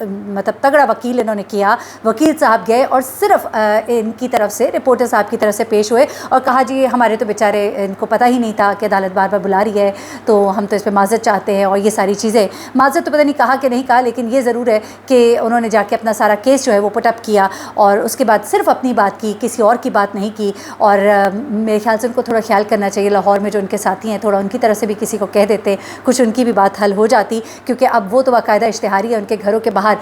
مطلب تگڑا وکیل انہوں نے کیا. وکیل صاحب گئے اور صرف ان کی طرف سے رپورٹر صاحب کی طرف سے پیش ہوئے اور کہا جی ہمارے تو بیچارے ان کو پتہ ہی نہیں تھا کہ عدالت بار بار بلا رہی ہے تو ہم تو اس پہ معذرت چاہتے ہیں اور یہ ساری چیزیں. معذرت تو پتہ نہیں کہا کہ نہیں کہا, لیکن یہ ضرور ہے کہ انہوں نے جا کے اپنا سارا کیس جو ہے وہ پٹ اپ کیا اور اس کے بعد صرف اپنی بات کی, کسی اور کی بات نہیں کی. اور میرے خیال سے ان کو تھوڑا خیال کرنا چاہیے, لاہور میں جو ان کے ساتھی ہیں تھوڑا ان کی طرف سے بھی کسی کو کہہ دیتے, کچھ ان کی بھی بات حل ہو جاتی. کیونکہ اب وہ تو باقاعدہ اشتہاری ہے, ان کے گھروں کے باہر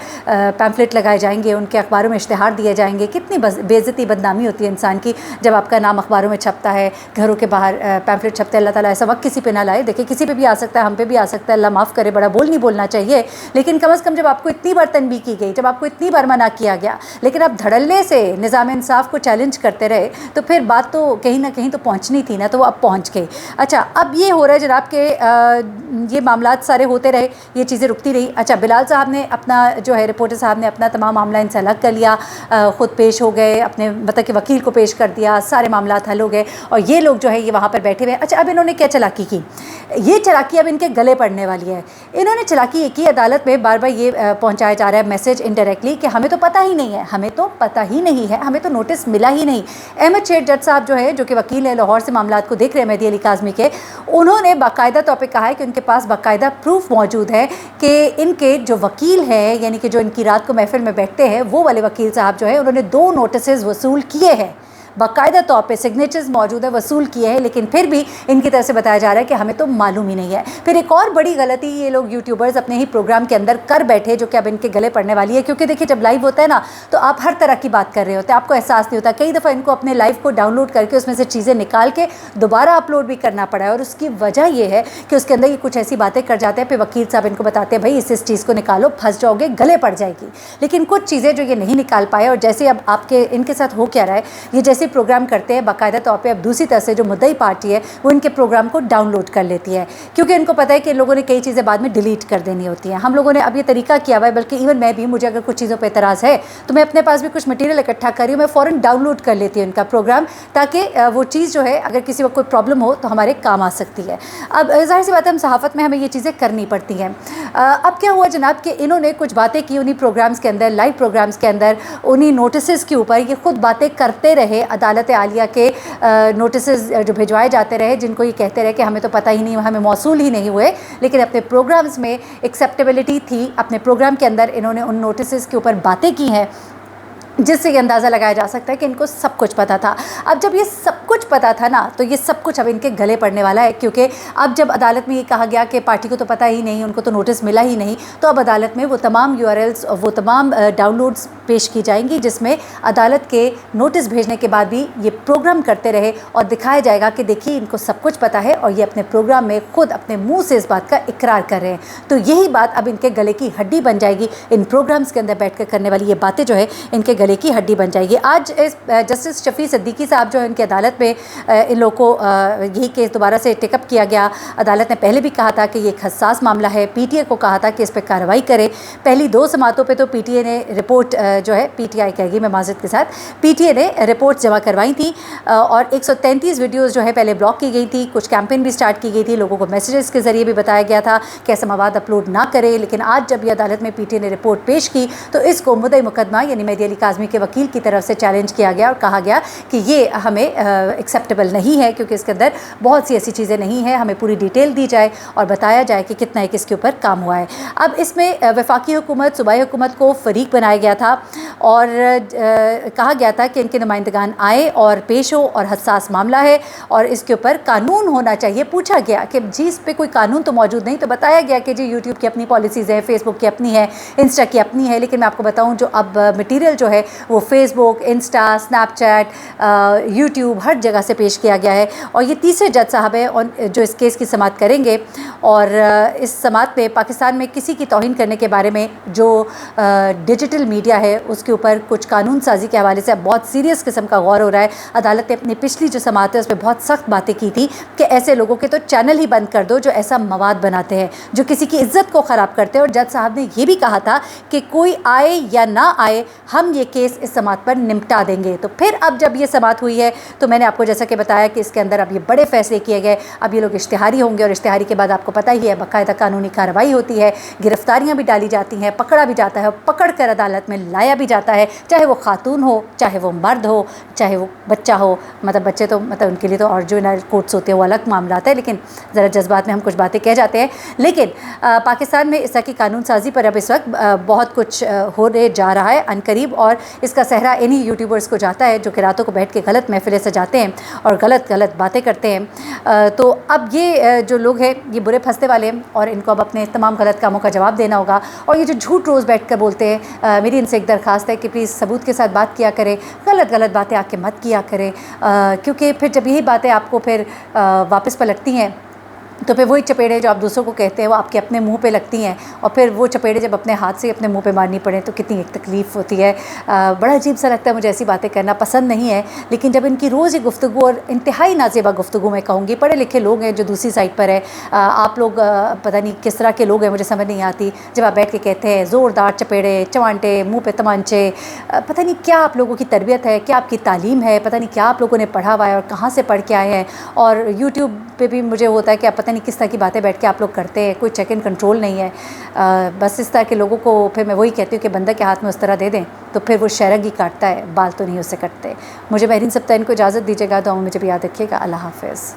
پیمفلٹ لگائے جائیں گے, ان کے اخباروں میں اشتہار دیے جائیں گے. کتنی بے عزتی بدنامی ہوتی ہے انسان کی جب آپ کا نام اخباروں میں چھپتا ہے, گھروں کے باہر پیمفلٹ چھپتے. اللہ تعالیٰ ایسا وقت کسی پہ نہ لائے. دیکھیں کسی پہ بھی آ سکتا ہے, ہم پہ بھی آ سکتا ہے, اللہ معاف کرے. بڑا بول نہیں بولنا چاہیے, لیکن کم از کم جب آپ کو اتنی بار تنبیہ کی گئی, جب آپ کو اتنی بار منع کیا گیا, لیکن آپ دھڑلے سے نظام انصاف کو چیلنج کرتے رہے, تو پھر بات تو کہیں نہ کہیں تو پہنچنی تھی نا, تو وہ اب پہنچ گئی. اچھا اب یہ ہو رہا ہے جناب کہ یہ معاملات سارے ہوتے رہے, یہ چیزیں رکتی رہی. اچھا بلال صاحب نے اپنا جو ہے رپورٹر صاحب نے اپنا تمام معاملہ ان سے الگ کر لیا, خود پیش ہو گئے, اپنے مطلب کہ وکیل کو پیش کر دیا, سارے معاملات حل ہو گئے اور یہ لوگ جو ہے یہ وہاں پر بیٹھے ہوئے ہیں. اچھا اب انہوں نے کیا چلاکی کی, یہ چلاکی اب ان کے گلے پڑنے والی ہے. انہوں نے چلاکی یہ کی, عدالت میں بار بار یہ پہنچایا جا رہا ہے میسج انڈائریکٹلی کہ ہمیں تو پتہ ہی نہیں ہے, ہمیں تو پتہ ہی نہیں ہے, ہمیں تو نوٹس ملا ہی نہیں. احمد شیخ جج صاحب جو ہے, جو کہ وکیل ہے, لاہور سے معاملات کو دیکھ رہے ہیں مہدی علی کاظمی کے, انہوں نے باقاعدہ طور پہ کہا ہے کہ ان کے پاس باقاعدہ پروف موجود ہے کہ ان کے جو وکیل ہیں, یعنی کہ جو ان کی رات کو محفل میں بیٹھتے ہیں, وہ والے وکیل صاحب جو ہے انہوں نے 2 نوٹسز وصول کیے ہیں, باقاعدہ طور پہ سگنیچرز موجود ہے, وصول کیے ہیں, لیکن پھر بھی ان کی طرف سے بتایا جا رہا ہے کہ ہمیں تو معلوم ہی نہیں ہے. پھر ایک اور بڑی غلطی یہ لوگ یوٹیوبرز اپنے ہی پروگرام کے اندر کر بیٹھے, جو کہ اب ان کے گلے پڑنے والی ہے. کیونکہ دیکھیے جب لائیو ہوتا ہے نا تو آپ ہر طرح کی بات کر رہے ہوتے ہیں, آپ کو احساس نہیں ہوتا. کئی دفعہ ان کو اپنے لائیو کو ڈاؤن لوڈ کر کے اس میں سے چیزیں نکال کے دوبارہ اپلوڈ بھی کرنا پڑا ہے, اور اس کی وجہ یہ ہے کہ اس کے اندر یہ کچھ ایسی باتیں کر جاتے ہیں. پھر وکیل صاحب ان کو بتاتے ہیں بھائی اس چیز کو نکالو, پھنس جاؤ گے, گلے پڑ جائے گی. لیکن کچھ چیزیں جو یہ نہیں نکال پائے, اور جیسے اب آپ کے ان کے ساتھ ہو کیا رہا ہے, یہ جیسے پروگرام کرتے ہیں باقاعدہ طور پہ اب دوسری طرف سے جو مدعی پارٹی ہے وہ ان کے پروگرام کو ڈاؤن لوڈ کر لیتی ہے, کیونکہ ان کو پتہ ہے کہ لوگوں نے کئی چیزیں بعد میں ڈیلیٹ کر دینی ہوتی ہیں. ہم لوگوں نے اب یہ طریقہ کیا ہوا ہے, بلکہ ایون میں بھی, مجھے اگر کچھ چیزوں پہ اعتراض ہے تو میں اپنے پاس بھی کچھ مٹیریل اکٹھا کر رہی ہوں, میں فوراً ڈاؤن لوڈ کر لیتی ہوں ان کا پروگرام, تاکہ وہ چیز جو ہے اگر کسی وقت کوئی پرابلم ہو تو ہمارے کام آ سکتی ہے. اب ظاہر سی بات ہے ہم صحافت میں ہمیں یہ چیزیں کرنی پڑتی ہیں. اب کیا ہوا جناب کہ انہوں نے کچھ باتیں کی انہی پروگرامز کے اندر, لائیو پروگرامز کے اندر, انہی نوٹسز کے اوپر یہ خود باتیں کرتے رہے. عدالت عالیہ کے نوٹسز جو بھجوائے جاتے رہے, جن کو یہ کہتے رہے کہ ہمیں تو پتہ ہی نہیں, ہمیں موصول ہی نہیں ہوئے, لیکن اپنے پروگرامز میں ایکسیپٹیبلٹی تھی. اپنے پروگرام کے اندر انہوں نے ان نوٹسز کے اوپر باتیں کی ہیں, جس سے یہ اندازہ لگایا جا سکتا ہے کہ ان کو سب کچھ پتہ تھا. اب جب یہ سب کچھ پتہ تھا نا, تو یہ سب کچھ اب ان کے گلے پڑنے والا ہے. کیونکہ اب جب عدالت میں یہ کہا گیا کہ پارٹی کو تو پتہ ہی نہیں, ان کو تو نوٹس ملا ہی نہیں, تو اب عدالت میں وہ تمام URLs, وہ تمام ڈاؤن لوڈز پیش کی جائیں گی, جس میں عدالت کے نوٹس بھیجنے کے بعد بھی یہ پروگرام کرتے رہے, اور دکھایا جائے گا کہ دیکھیے ان کو سب کچھ پتہ ہے, اور یہ اپنے پروگرام میں خود اپنے منہ سے اس بات کا اقرار کر رہے ہیں. تو یہی بات اب ان کے گلے کی ہڈی بن جائے گی. ان پروگرامز کے اندر بیٹھ کر کرنے والی یہ باتیں جو ہے ان کے گلے کی ہڈی بن جائے گی. آج جسٹس شفیع صدیقی صاحب جو ہے ان کی عدالت میں ان لوگوں کو یہی کیس دوبارہ سے ٹیک اپ کیا گیا. عدالت نے پہلے بھی کہا تھا کہ یہ ایک حساس معاملہ ہے, PTI کو کہا تھا کہ اس پہ کارروائی کرے. پہلی 2 سماعتوں پہ تو PTI نے رپورٹ جو ہے, PTI کہے گی میں معذرت کے ساتھ, PTI نے رپورٹ جمع کروائی تھی, اور 133 ویڈیوز جو ہے پہلے بلاک کی گئی تھی. کچھ کیمپین بھی سٹارٹ کی گئی تھی, لوگوں کو میسیجز کے ذریعے بھی بتایا گیا تھا کہ ایسا مواد اپلوڈ نہ کرے. لیکن آج جب یہ عدالت میں PTI نے رپورٹ پیش کی تو اس کو مدعی مقدمہ یعنی مہدی علی کاظمی کے وکیل کی طرف سے چیلنج کیا گیا, اور کہا گیا کہ یہ ہمیں ایکسیپٹیبل نہیں ہے, کیونکہ اس کے اندر بہت سی ایسی چیزیں نہیں ہیں, ہمیں پوری ڈیٹیل دی جائے اور بتایا جائے کہ کتنا ایک اس کے اوپر کام ہوا ہے. اب اس میں وفاقی حکومت, صوبائی حکومت کو فریق بنایا گیا تھا, اور کہا گیا تھا کہ ان کے نمائندگان آئے اور پیش ہو, اور حساس معاملہ ہے اور اس کے اوپر قانون ہونا چاہیے. پوچھا گیا کہ جی اس پہ کوئی قانون تو موجود نہیں, تو بتایا گیا کہ جی یوٹیوب کی اپنی پالیسیز ہیں, فیس بک کی اپنی ہے, انسٹا کی اپنی ہے. لیکن میں آپ کو بتاؤں جو اب مٹیریل جو ہے وہ فیس بک, انسٹا, اسنیپ چیٹ, یوٹیوب ہر جگہ سے پیش کیا گیا ہے. اور یہ تیسرے جج صاحب ہیں جو اس کیس کی سماعت کریں گے, اور اس سماعت میں پاکستان میں کسی کی توہین کرنے کے بارے میں جو ڈیجیٹل میڈیا ہے اس کے اوپر کچھ قانون سازی کے حوالے سے اب بہت سیریس قسم کا غور ہو رہا ہے. عدالت نے اپنی پچھلی جو سماعت ہے اس میں بہت سخت باتیں کی تھی کہ ایسے لوگوں کے تو چینل ہی بند کر دو جو ایسا مواد بناتے ہیں, جو کسی کی عزت کو خراب کرتے ہیں. اور جج صاحب نے یہ بھی کہا تھا کہ کوئی آئے یا نہ آئے, ہم یہ کیس اس سماعت پر نمٹا دیں گے۔ تو پھر اب جب یہ سماعت ہوئی ہے تو میں نے آپ کو جیسا کہ بتایا کہ اس کے اندر اب یہ بڑے فیصلے کیے گئے، اب یہ لوگ اشتہاری ہوں گے، اور اشتہاری کے بعد آپ کو پتہ ہی ہے باقاعدہ قانونی کارروائی ہوتی ہے، گرفتاریاں بھی ڈالی جاتی ہیں، پکڑا بھی جاتا ہے، پکڑ کر عدالت میں لایا بھی جاتا ہے، چاہے وہ خاتون ہو، چاہے وہ مرد ہو، چاہے وہ بچہ ہو۔ مطلب بچے تو ان کے لیے تو اور جو کورٹس ہوتے ہیں وہ الگ معاملات ہے، لیکن ذرا جذبات میں ہم کچھ باتیں کہہ جاتے ہیں۔ لیکن پاکستان میں اس طرح کی قانون سازی پر اب اس وقت بہت کچھ ہونے جا رہا ہے عنقریب، اور اس کا صحرا انہی یوٹیوبرز کو جاتا ہے جو کہ راتوں کو بیٹھ کے غلط محفلیں سجاتے ہیں اور غلط باتیں کرتے ہیں۔ تو اب یہ جو لوگ ہیں یہ برے پھنستے والے ہیں، اور ان کو اب اپنے تمام غلط کاموں کا جواب دینا ہوگا۔ اور یہ جو جھوٹ روز بیٹھ کر بولتے ہیں، میری ان سے ایک درخواست ہے کہ پلیز ثبوت کے ساتھ بات کیا کریں، غلط باتیں آ کے مت کیا کریں، کیونکہ پھر جب یہی باتیں آپ کو پھر واپس پلٹتی ہیں تو پھر وہی چپیڑے جو آپ دوسروں کو کہتے ہیں وہ آپ کے اپنے منہ پہ لگتی ہیں، اور پھر وہ چپیڑے جب اپنے ہاتھ سے اپنے منہ پہ مارنی پڑیں تو کتنی ایک تکلیف ہوتی ہے۔ بڑا عجیب سا لگتا ہے، مجھے ایسی باتیں کرنا پسند نہیں ہے، لیکن جب ان کی روز ہی گفتگو، اور انتہائی نازیبا گفتگو میں کہوں گی، پڑھے لکھے لوگ ہیں جو دوسری سائڈ پر ہے، آپ لوگ پتہ نہیں کس طرح کے لوگ ہیں، مجھے سمجھ نہیں آتی، جب آپ بیٹھ کے کہتے ہیں زوردار چپیڑے، چوانٹے، منہ پہ تمانچے، پتہ نہیں کیا آپ لوگوں کی تربیت ہے، کیا آپ کی تعلیم ہے، پتہ نہیں کیا آپ لوگوں نے پڑھا ہوا ہے اور کہاں سے پڑھ کے آئے ہیں۔ اور یوٹیوب پہ بھی مجھے ہوتا ہے کہ آپ پتہ نہیں کس طرح کی باتیں بیٹھ کے آپ لوگ کرتے ہیں، کوئی چیک اینڈ کنٹرول نہیں ہے۔ بس اس طرح کے لوگوں کو پھر میں وہی کہتی ہوں کہ بندہ کے ہاتھ میں اس طرح دے دیں تو پھر وہ شہرگ ہی کاٹتا ہے، بال تو نہیں اسے کٹتے۔ مجھے مہرین سبطین کو اجازت دیجیے گا، دعاؤں میں مجھے بھی یاد رکھیے گا۔ اللہ حافظ۔